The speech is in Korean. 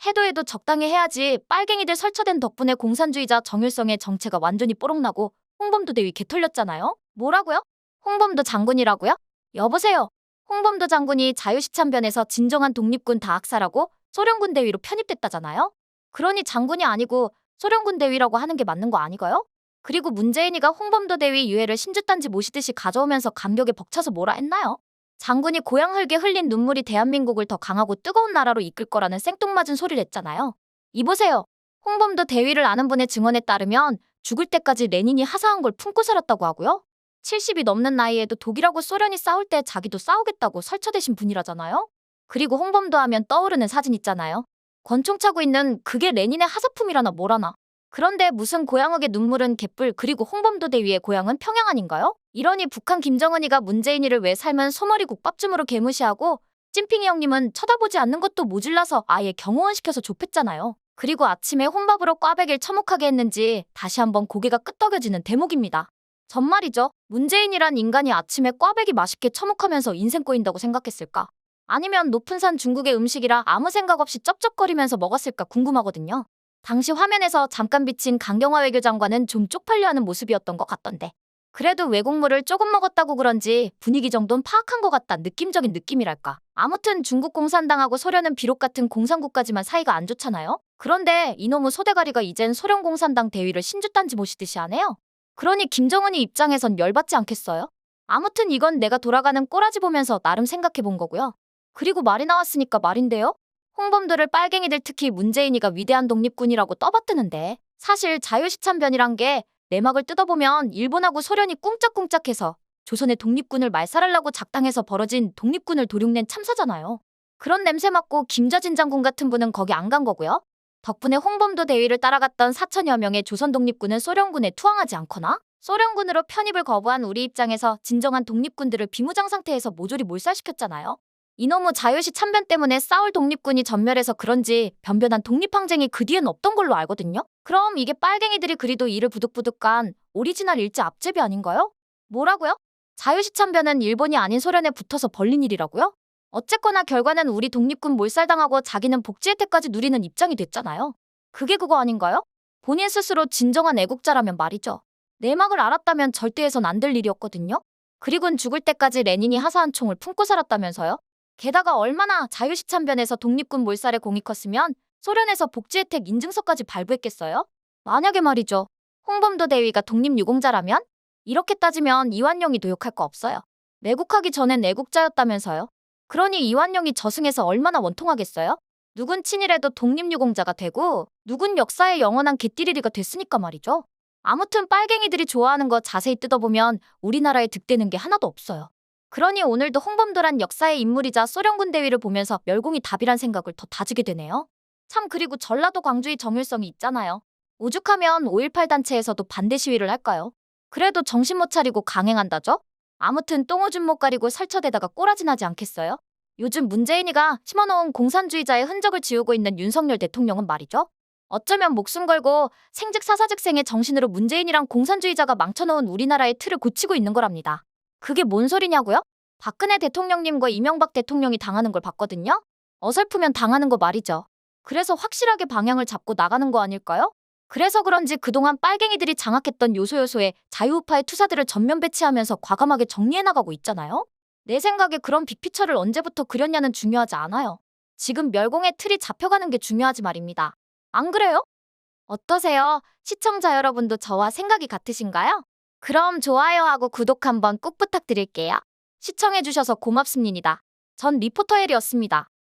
해도 적당히 해야지. 빨갱이들 설쳐된 덕분에 공산주의자 정일성의 정체가 완전히 뽀록나고 홍범도 대위 개털렸잖아요. 뭐라고요? 홍범도 장군이라고요? 여보세요. 홍범도 장군이 자유시참변에서 진정한 독립군 다학살하고 소련군 대위로 편입됐다잖아요. 그러니 장군이 아니고 소련군 대위라고 하는 게 맞는 거 아니가요? 그리고 문재인이가 홍범도 대위 유해를 신주단지 모시듯이 가져오면서 감격에 벅차서 뭐라 했나요? 장군이 고향 흙에 흘린 눈물이 대한민국을 더 강하고 뜨거운 나라로 이끌 거라는 생뚱맞은 소리를 했잖아요. 이보세요. 홍범도 대위를 아는 분의 증언에 따르면 죽을 때까지 레닌이 하사한 걸 품고 살았다고 하고요. 70이 넘는 나이에도 독일하고 소련이 싸울 때 자기도 싸우겠다고 설쳐대신 분이라잖아요. 그리고 홍범도 하면 떠오르는 사진 있잖아요. 권총 차고 있는 그게 레닌의 하사품이라나 뭐라나. 그런데 무슨 고향흑의 눈물은 개뿔, 그리고 홍범도 대위의 고향은 평양 아닌가요? 이러니 북한 김정은이가 문재인이를 왜 삶은 소머리 국밥쯤으로 개무시하고 찐핑이 형님은 쳐다보지 않는 것도 모질라서 아예 경호원시켜서 좁혔잖아요. 그리고 아침에 혼밥으로 꽈배기를 처묵하게 했는지 다시 한번 고개가 끄덕여지는 대목입니다. 전말이죠. 문재인이란 인간이 아침에 꽈배기 맛있게 처묵하면서 인생 꼬인다고 생각했을까? 아니면 높은 산 중국의 음식이라 아무 생각 없이 쩝쩝거리면서 먹었을까 궁금하거든요. 당시 화면에서 잠깐 비친 강경화 외교장관은 좀 쪽팔려하는 모습이었던 것 같던데. 그래도 외국물을 조금 먹었다고 그런지 분위기 정도는 파악한 것 같다. 느낌적인 느낌이랄까. 아무튼 중국 공산당하고 소련은 비록 같은 공산국가지만 사이가 안 좋잖아요. 그런데 이놈의 소대가리가 이젠 소련 공산당 대위를 신주단지 모시듯이 하네요. 그러니 김정은이 입장에선 열받지 않겠어요? 아무튼 이건 내가 돌아가는 꼬라지 보면서 나름 생각해 본 거고요. 그리고 말이 나왔으니까 말인데요. 홍범도를 빨갱이들 특히 문재인이가 위대한 독립군이라고 떠받드는데 사실 자유시참변이란 게 내막을 뜯어보면 일본하고 소련이 꿍짝꿍짝해서 조선의 독립군을 말살하려고 작당해서 벌어진 독립군을 도륙낸 참사잖아요. 그런 냄새 맡고 김자진 장군 같은 분은 거기 안 간 거고요. 덕분에 홍범도 대위를 따라갔던 4천여 명의 조선 독립군은 소련군에 투항하지 않거나 소련군으로 편입을 거부한 우리 입장에서 진정한 독립군들을 비무장 상태에서 모조리 몰살시켰잖아요. 이놈의 자유시 참변 때문에 싸울 독립군이 전멸해서 그런지 변변한 독립항쟁이 그 뒤엔 없던 걸로 알거든요. 그럼 이게 빨갱이들이 그리도 이를 부득부득 간 오리지널 일제 앞제비 아닌가요? 뭐라고요? 자유시 참변은 일본이 아닌 소련에 붙어서 벌린 일이라고요? 어쨌거나 결과는 우리 독립군 몰살당하고 자기는 복지 혜택까지 누리는 입장이 됐잖아요. 그게 그거 아닌가요? 본인 스스로 진정한 애국자라면 말이죠. 내막을 알았다면 절대 해선 안 될 일이었거든요. 그리곤 죽을 때까지 레닌이 하사한 총을 품고 살았다면서요? 게다가 얼마나 자유시참변에서 독립군 몰살에 공이 컸으면 소련에서 복지 혜택 인증서까지 발부했겠어요? 만약에 말이죠. 홍범도 대위가 독립유공자라면? 이렇게 따지면 이완용이 도욕할 거 없어요. 매국하기 전엔 애국자였다면서요. 그러니 이완용이 저승에서 얼마나 원통하겠어요? 누군 친일해도 독립유공자가 되고 누군 역사의 영원한 개띠리리가 됐으니까 말이죠. 아무튼 빨갱이들이 좋아하는 거 자세히 뜯어보면 우리나라에 득되는 게 하나도 없어요. 그러니 오늘도 홍범도란 역사의 인물이자 소련군 대위를 보면서 멸공이 답이란 생각을 더 다지게 되네요. 참, 그리고 전라도 광주의 정일성이 있잖아요. 오죽하면 5.18 단체에서도 반대 시위를 할까요? 그래도 정신 못 차리고 강행한다죠? 아무튼 똥오줌 못 가리고 설쳐대다가 꼬라지 나지 않겠어요? 요즘 문재인이가 심어놓은 공산주의자의 흔적을 지우고 있는 윤석열 대통령은 말이죠. 어쩌면 목숨 걸고 생즉 사사즉생의 정신으로 문재인이랑 공산주의자가 망쳐놓은 우리나라의 틀을 고치고 있는 거랍니다. 그게 뭔 소리냐고요? 박근혜 대통령님과 이명박 대통령이 당하는 걸 봤거든요? 어설프면 당하는 거 말이죠. 그래서 확실하게 방향을 잡고 나가는 거 아닐까요? 그래서 그런지 그동안 빨갱이들이 장악했던 요소요소에 자유우파의 투사들을 전면 배치하면서 과감하게 정리해 나가고 있잖아요? 내 생각에 그런 빅피처를 언제부터 그렸냐는 중요하지 않아요. 지금 멸공의 틀이 잡혀가는 게 중요하지 말입니다. 안 그래요? 어떠세요? 시청자 여러분도 저와 생각이 같으신가요? 그럼 좋아요하고 구독 한번 꼭 부탁드릴게요. 시청해주셔서 고맙습니다. 전 리포터 헬이었습니다.